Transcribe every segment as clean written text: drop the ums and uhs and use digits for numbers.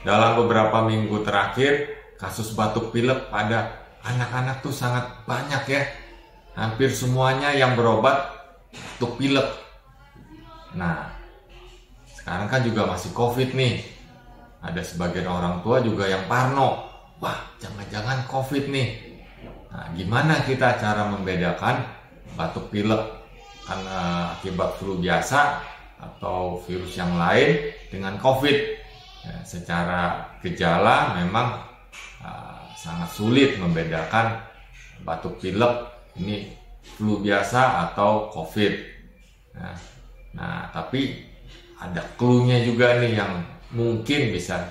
dalam beberapa minggu terakhir kasus batuk pilek pada anak-anak tuh sangat banyak ya. Hampir semuanya yang berobat batuk pilek. Nah, sekarang kan juga masih COVID nih. Ada sebagian orang tua juga yang parno. Wah, jangan-jangan COVID nih. Nah, gimana kita cara membedakan batuk pilek karena akibat flu biasa atau virus yang lain dengan COVID? Ya, secara gejala memang sangat sulit membedakan batuk pilek ini flu biasa atau COVID. Nah, tapi ada clue-nya juga nih yang mungkin bisa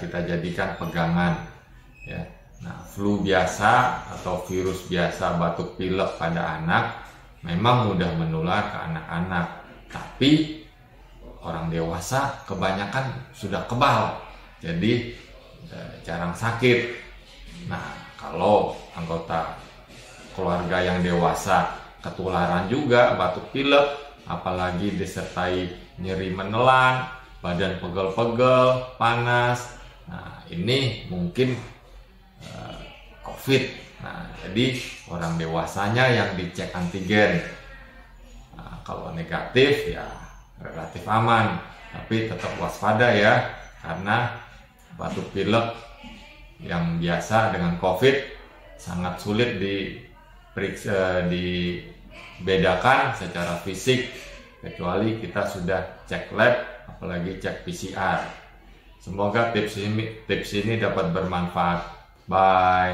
kita jadikan pegangan. Ya. Nah, flu biasa atau virus biasa batuk pilek pada anak memang mudah menular ke anak-anak. Tapi orang dewasa kebanyakan sudah kebal, jadi jarang sakit. Nah, kalau anggota keluarga yang dewasa ketularan juga batuk pilek, apalagi disertai nyeri menelan, badan pegel-pegel, panas, nah ini mungkin COVID. Nah, jadi orang dewasanya yang dicek antigen. Nah, kalau negatif ya relatif aman, tapi tetap waspada ya, karena batuk pilek yang biasa dengan COVID sangat sulit dibedakan secara fisik kecuali kita sudah cek lab, apalagi cek PCR. Semoga tips ini dapat bermanfaat. Bye.